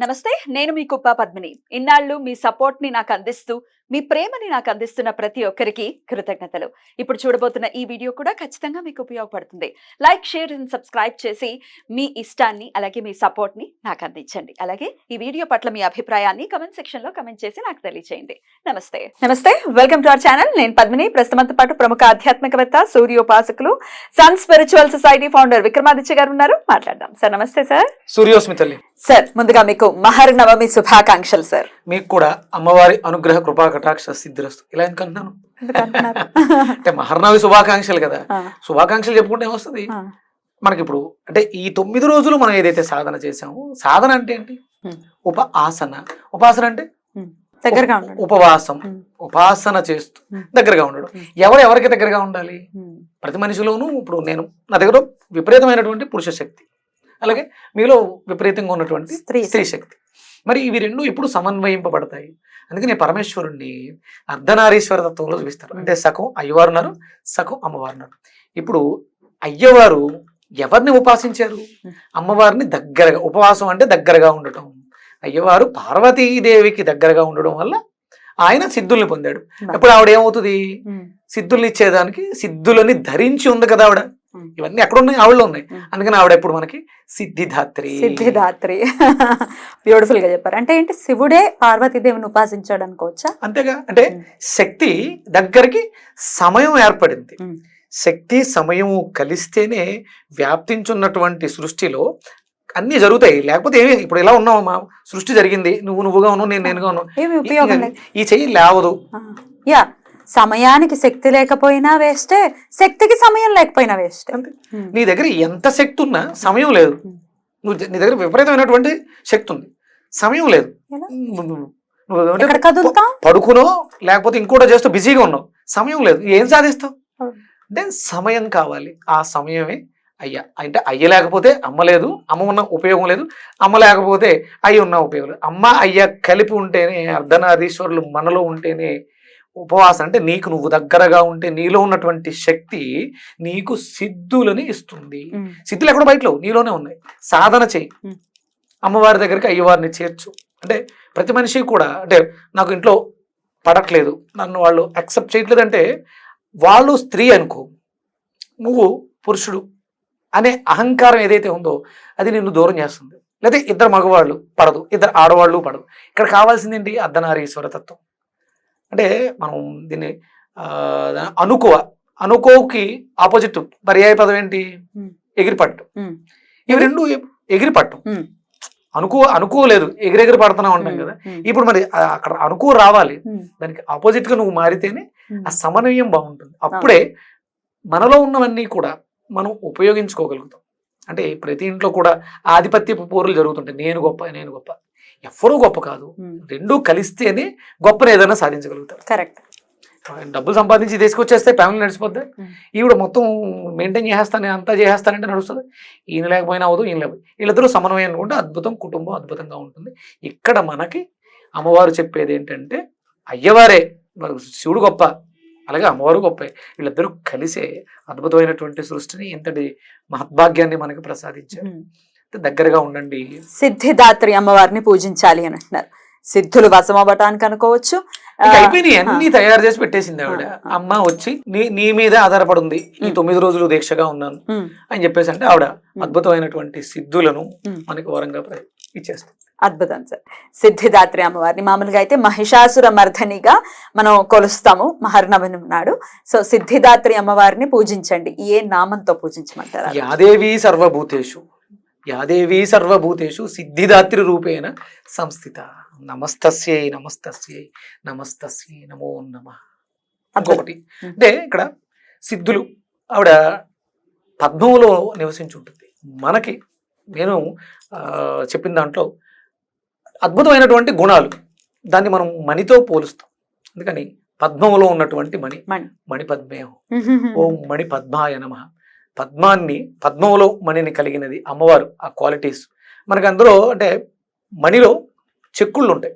నమస్తే. నేను మీ కుప్ప పద్మిని. ఇన్నాళ్ళు మీ సపోర్ట్‌ని నాకందిస్తూ, మీ ప్రేమని నాకందిస్తున్న ప్రతి ఒక్కరికి కృతజ్ఞతలు. ఇప్పుడు చూడబోతున్న ఈ వీడియో కూడా ఖచ్చితంగా మీకు ఉపయోగపడుతుంది. లైక్, షేర్ అండ్ సబ్స్క్రైబ్ చేసి మీ ఇష్టాన్ని, అలాగే మీ సపోర్ట్‌ని నాకందించండి. అలాగే ఈ వీడియో పట్ల మీ అభిప్రాయాన్ని కామెంట్ సెక్షన్‌లో కామెంట్ చేసి నాకు తెలియజేయండి. నమస్తే. నమస్తే. Welcome to our channel. నేను పద్మిని. ప్రస్తుతంతో పాటు ప్రముఖ ఆధ్యాత్మికవేత్త, సూర్యోపాసకులు, sun spiritual society founder Vikramaditya garu ఉన్నారు. మాట్లాడదాం. సార్ నమస్తే సార్. సూర్యోస్మి తల్లి. సార్ ముందుగా మీకు మహర్నవమి శుభాకాంక్షలు సార్. మీకు కూడా అమ్మవారి అనుగ్రహ కృపా కటాక్ష సిద్ధిరస్తు. ఇలా ఎందుకంటున్నాను అంటే మహర్నవమి శుభాకాంక్షలు కదా, శుభాకాంక్షలు చెప్పుకుంటే ఏమొస్తుంది మనకి. ఇప్పుడు అంటే ఈ 9 రోజులు మనం ఏదైతే సాధన చేసామో, సాధన అంటే ఏంటి? ఉపాసన. ఉపాసన అంటే దగ్గరగా ఉండడం, ఉపవాసం, ఉపాసన చేస్తూ దగ్గరగా ఉండడం. ఎవరికి దగ్గరగా ఉండాలి? ప్రతి మనిషిలోనూ ఇప్పుడు నా దగ్గర విపరీతమైనటువంటి పురుష శక్తి, అలాగే మీలో విపరీతంగా ఉన్నటువంటి స్త్రీ శక్తి. మరి ఇవి రెండు ఇప్పుడు సమన్వయింపబడతాయి. అందుకని పరమేశ్వరుణ్ణి అర్ధనారీశ్వర తత్వంలో చూపిస్తారు. అంటే సగం అయ్యవారు ఉన్నారు, సగం అమ్మవారు ఉన్నారు. ఇప్పుడు అయ్యవారు ఎవరిని ఉపాసించారు? అమ్మవారిని దగ్గరగా. ఉపవాసం అంటే దగ్గరగా ఉండటం. అయ్యవారు పార్వతీదేవికి దగ్గరగా ఉండడం వల్ల ఆయన సిద్ధుల్ని పొందాడు. ఇప్పుడు ఆవిడ ఏమవుతుంది? సిద్ధుల్ని ఇచ్చేదానికి సిద్ధులని ధరించి ఉంది కదా ఆవిడ. ఇవన్నీ ఎక్కడ ఉన్నాయి? ఆవిడలో ఉన్నాయి. అందుకని ఆవిడ ఇప్పుడు మనకి సిద్ధిదాత్రి. సిద్ధిదాత్రి బ్యూటిఫుల్ గా చెప్పారు. అంటే ఏంటి? శివుడే పార్వతీదేవిని ఉపాసించాడు అనుకోవచ్చా? అంతేగా. అంటే శక్తి దగ్గరికి సమయం ఏర్పడింది. శక్తి సమయము కలిస్తేనే వ్యాప్తించున్నటువంటి సృష్టిలో అన్ని జరుగుతాయి. లేకపోతే ఏమి? ఇప్పుడు ఇలా ఉన్నావు, సృష్టి జరిగింది, నువ్వుగా ఉన్నావు, నేనుగా ఉన్నావు, ఈ చెయ్యి లేవదు. యా, సమయానికి శక్తి లేకపోయినా వేస్టే, శక్తికి సమయం లేకపోయినా వేస్ట్. నీ దగ్గర ఎంత శక్తి ఉన్నా సమయం లేదు. నీ దగ్గర విపరీతమైనటువంటి శక్తి ఉంది, సమయం లేదు. పడుకునో లేకపోతే ఇంకోటో చేస్తూ బిజీగా ఉన్నావు, సమయం లేదు. ఏం సాధిస్తావు? అంటే సమయం కావాలి. ఆ సమయమే అయ్య. అంటే అయ్య లేకపోతే అమ్మ లేదు, అమ్మ ఉన్న ఉపయోగం లేదు, అమ్మ లేకపోతే అయ్య ఉన్న ఉపయోగం లేదు. అమ్మ అయ్య కలిపి ఉంటేనే, అర్ధనారీశ్వరులు మనలో ఉంటేనే ఉపవాసం. అంటే నీకు నువ్వు దగ్గరగా ఉంటే నీలో ఉన్నటువంటి శక్తి నీకు సిద్ధులని ఇస్తుంది. సిద్ధులు ఎక్కడ బయటలో నీలోనే ఉన్నాయి. సాధన చెయ్యి, అమ్మవారి దగ్గరికి అయ్యవారిని చేర్చు. అంటే ప్రతి మనిషి కూడా, అంటే నాకు ఇంట్లో పడట్లేదు, నన్ను వాళ్ళు యాక్సెప్ట్ చేయట్లేదు అంటే, వాళ్ళు స్త్రీ అనుకో, నువ్వు పురుషుడు అనే అహంకారం ఏదైతే ఉందో అది నిన్ను దూరం చేస్తుంది. లేదా ఇద్దరు మగవాళ్ళు పడదు, ఇద్దరు ఆడవాళ్ళు పడదు. ఇక్కడ కావాల్సింది ఏంటి? అర్ధనారీశ్వర తత్వం. అంటే మనం దీన్ని అనుకోకి ఆపోజిట్ పర్యాయ పదం ఏంటి? ఎగిరిపట్టు. ఇవి రెండు ఎగిరిపట్టు. అనుకోలేదు, ఎగిరెగిరి పడుతున్నావు అంటాం కదా. ఇప్పుడు మరి అక్కడ అనుకో రావాలి, దానికి ఆపోజిట్ గా నువ్వు మారితేనే ఆ సమన్వయం బాగుంటుంది. అప్పుడే మనలో ఉన్నవన్నీ కూడా మనం ఉపయోగించుకోగలుగుతాం. అంటే ప్రతి ఇంట్లో కూడా ఆధిపత్యపు పోరులు జరుగుతుంటాయి. నేను గొప్ప, నేను గొప్ప. ఎవ్వరూ గొప్ప కాదు, రెండూ కలిస్తేనే గొప్పని ఏదైనా సాధించగలుగుతారు. కరెక్ట్. డబ్బులు సంపాదించి తీసుకొచ్చేస్తే ఫ్యామిలీ నడిచిపోద్ది. ఈవిడ మొత్తం మెయింటైన్ చేసేస్తాను, అంతా చేసేస్తానంటే నడుస్తుంది. ఈయన లేకపోయినా అవ్వదు, ఈయన లేకపోతే, వీళ్ళిద్దరూ సమన్వయం అనుకుంటే అద్భుతం, కుటుంబం అద్భుతంగా ఉంటుంది. ఇక్కడ మనకి అమ్మవారు చెప్పేది ఏంటంటే, అయ్యవారే శివుడు గొప్ప, అలాగే అమ్మవారు గొప్ప, వీళ్ళిద్దరూ కలిసే అద్భుతమైనటువంటి సృష్టిని, ఇంతటి మహద్భాగ్యాన్ని మనకి ప్రసాదించారు. దగ్గరగా ఉండండి. సిద్ధిదాత్రి అమ్మవారిని పూజించాలి అని అంటున్నారు. సిద్ధులు వశమవ్వటానికి అనుకోవచ్చు. అయిపోయినాయి, అన్ని తయారు చేసి పెట్టేసింది ఆవిడ. అమ్మ వచ్చి నీ మీద ఆధారపడింది, ఈ 9 రోజులు దీక్షగా ఉన్నాను అని చెప్పేసి అంటే ఆవిడ అద్భుతమైనటువంటి సిద్ధులను మనకి వరంగా ఇచ్చేస్తుంది. అద్భుతం సార్. సిద్ధిదాత్రి అమ్మవారిని మామూలుగా అయితే మహిషాసుర మర్ధనిగా మనం కొలుస్తాము మహర్నవమి నాడు. సో సిద్ధిదాత్రి అమ్మవారిని పూజించండి. ఏ నామంతో పూజించమంటారు? యాదేవీ సర్వభూతేషు సిద్ధిదాత్రి రూపేణ సంస్థిత. నమస్తస్యై నమస్తస్యై నమస్తస్యై నమో నమః. ఇంకొకటి అంటే ఇక్కడ సిద్ధులు ఆవిడ పద్మంలో నివసించి ఉంటుంది. మనకి నేను చెప్పిన దాంట్లో అద్భుతమైనటువంటి గుణాలు, దాన్ని మనం మణితో పోలుస్తాం. అందుకని పద్మంలో ఉన్నటువంటి మణి పద్మేహం. ఓం మణి పద్మాయ నమః. పద్మంలో మణిని కలిగినది అమ్మవారు. ఆ క్వాలిటీస్ మనకి అందులో, అంటే మణిలో చెక్కుళ్ళు ఉంటాయి,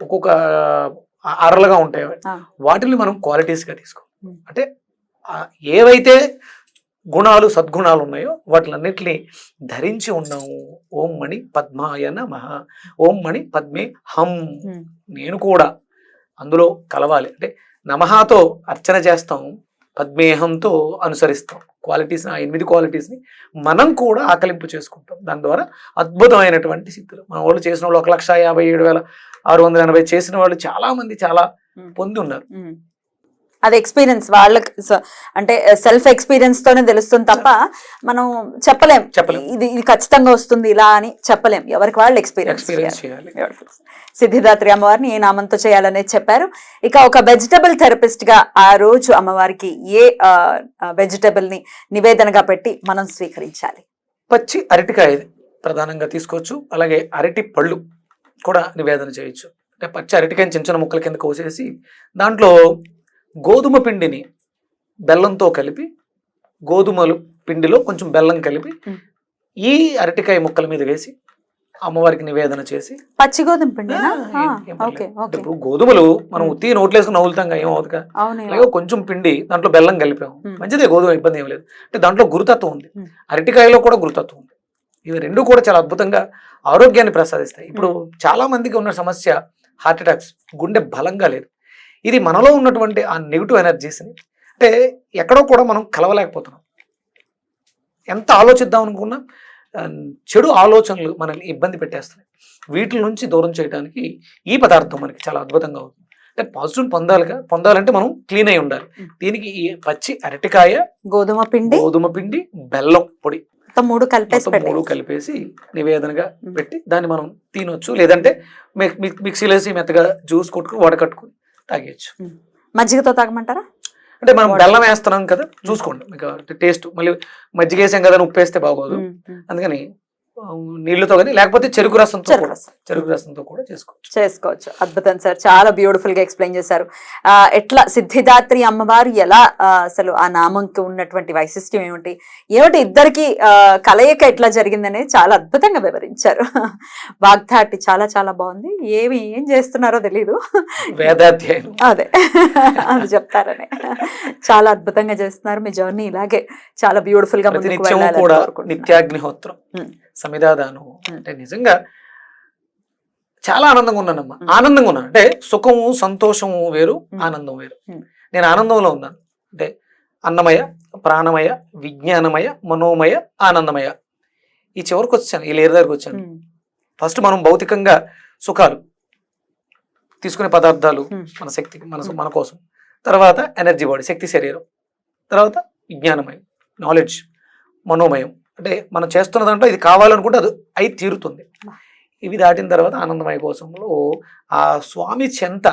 ఒక్కొక్క అరలుగా ఉంటాయి. వాటిని మనం క్వాలిటీస్గా తీసుకో. అంటే ఏవైతే గుణాలు, సద్గుణాలు ఉన్నాయో వాటిలన్నిటిని ధరించి ఉన్నాము. ఓం మణి పద్మాయ నమః, ఓం మణి పద్మే హం. ఉమ్. నేను కూడా అందులో కలవాలి. అంటే నమఃతో అర్చన చేస్తాం, పద్మేహంతో అనుసరిస్తాం. క్వాలిటీస్, ఆ 8 క్వాలిటీస్ని మనం కూడా ఆకలింపు చేసుకుంటాం. దాని ద్వారా అద్భుతమైనటువంటి సిద్ధులు మన వాళ్ళు చేసిన వాళ్ళు 1,57,680 చేసిన వాళ్ళు చాలా మంది చాలా పొంది ఉన్నారు. ఉమ్. అది ఎక్స్పీరియన్స్ వాళ్ళకి అంటే సెల్ఫ్ ఎక్స్పీరియన్స్ తోనే తెలుస్తుంది తప్ప మనం చెప్పలేం ఇది ఖచ్చితంగా వస్తుంది ఇలా అని చెప్పలేం. ఎవరికి వాళ్ళు ఎక్స్పీరియన్స్ చేయాలి. సిద్ధిదాత్రి అమ్మవారిని ఏ నామంతో చేయాలనేది చెప్పారు. ఇక ఒక వెజిటబుల్ థెరపిస్ట్ గా ఆ రోజు అమ్మవారికి ఏ వెజిటబుల్ ని నివేదనగా పెట్టి మనం స్వీకరించాలి? పచ్చి అరటికాయ ప్రధానంగా తీసుకోవచ్చు. అలాగే అరటి పళ్ళు కూడా నివేదన చేయొచ్చు. అంటే పచ్చి అరటికాయని చిన్న చిన్న ముక్కల కింద కోసేసి దాంట్లో గోధుమ పిండిని బెల్లంతో కలిపి, గోధుమలు పిండిలో కొంచెం బెల్లం కలిపి ఈ అరటికాయ ముక్కల మీద వేసి అమ్మవారికి నివేదన చేసి. పచ్చి గోధుమ పిండి ఇప్పుడు గోధుమలు మనం ఉత్తి నోట్లేసుకుని నవ్వులుతాం, ఏమవుతుందిగా. అలాగే కొంచెం పిండి దాంట్లో బెల్లం కలిపాము, మంచిదే, గోధుమ ఇబ్బంది ఏం లేదు. అంటే దాంట్లో గురుతత్వం ఉంది, అరటికాయలో కూడా గురుతత్వం ఉంది. ఇవి రెండు కూడా చాలా అద్భుతంగా ఆరోగ్యాన్ని ప్రసాదిస్తాయి. ఇప్పుడు చాలా మందికి ఉన్న సమస్య హార్ట్ అటాక్స్, గుండె బలంగా లేదు. ఇది మనలో ఉన్నటువంటి ఆ నెగిటివ్ ఎనర్జీస్ని అంటే ఎక్కడో కూడా మనం కలవలేకపోతున్నాం. ఎంత ఆలోచిద్దాం అనుకున్నా చెడు ఆలోచనలు మనల్ని ఇబ్బంది పెట్టేస్తున్నాయి. వీటి నుంచి దూరం చేయడానికి ఈ పదార్థం మనకి చాలా అద్భుతంగా అవుతుంది. అంటే పాజిటివ్ పొందాలంటే మనం క్లీన్ అయి ఉండాలి. దీనికి ఈ పచ్చి అరటికాయ, గోధుమ పిండి, బెల్లం పొడి మూడు కలిపేసి నివేదనగా పెట్టి దాన్ని మనం తినొచ్చు. లేదంటే మిక్సీలో వేసి మెత్తగా జ్యూస్ కొట్టుకుని వడకట్టుకుని తాగేయచ్చు. మజ్జిగతో తాగమంటారా? అంటే మనం బెల్లం వేస్తున్నాం కదా, చూసుకోండి మీకు టేస్ట్. మళ్ళీ మజ్జిగ వేసాం కదా ఉప్పు వేస్తే బాగోదు. అందుకని నీళ్లతో కానీ లేకపోతే చెరుకు రసంతో కూడా చేసుకోవచ్చు. అద్భుతం సార్, చాలా బ్యూటిఫుల్ గా ఎక్స్ప్లెయిన్ చేశారు. ఎట్లా సిద్ధిదాత్రి అమ్మవారు ఎలా అసలు ఆ నామంకి ఉన్నటువంటి వైశిష్ట్యం ఏమిటి ఇద్దరికి కలయిక ఎట్లా జరిగిందనేది చాలా అద్భుతంగా వివరించారు. వాగ్దాటి చాలా చాలా బాగుంది. ఏం చేస్తున్నారో తెలీదు, వేదాధ్యాయం అదే అది చెప్తారనే చాలా అద్భుతంగా చేస్తున్నారు. మీ జర్నీ ఇలాగే చాలా బ్యూటిఫుల్ గా నిత్యాగ్నిహోత్రం, సమిధాదానం. అంటే నిజంగా చాలా ఆనందంగా ఉన్నానమ్మా. ఆనందంగా ఉన్నాను అంటే సుఖము సంతోషము వేరు, ఆనందం వేరు. నేను ఆనందంలో ఉన్నాను. అంటే అన్నమయ, ప్రాణమయ, విజ్ఞానమయ, మనోమయ, ఆనందమయ, ఈ చివరికి వచ్చాను, ఈ లేరు దగ్గరికి వచ్చాను. ఫస్ట్ మనం భౌతికంగా సుఖాలు తీసుకునే పదార్థాలు, మన శక్తికి, మన కోసం. తర్వాత ఎనర్జీ బాడీ, శక్తి శరీరం. తర్వాత విజ్ఞానమయం, నాలెడ్జ్. మనోమయం అంటే మనం చేస్తున్న దాంట్లో ఇది కావాలనుకుంటే అది అయి తీరుతుంది. ఇవి దాటిన తర్వాత ఆనందమయ కోసంలో ఆ స్వామి చెంత,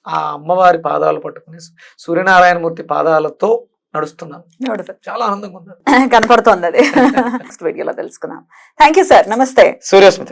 ఆ అమ్మవారి పాదాలు పట్టుకుని సూర్యనారాయణమూర్తి పాదాలతో నడుస్తున్నాను. చాలా ఆనందంగా ఉంది, కనపడుతోంది. అది నెక్స్ట్ వీడియోలో తెలుసుకుందాం. థ్యాంక్ యూ సార్, నమస్తే. సూర్యస్మృతి.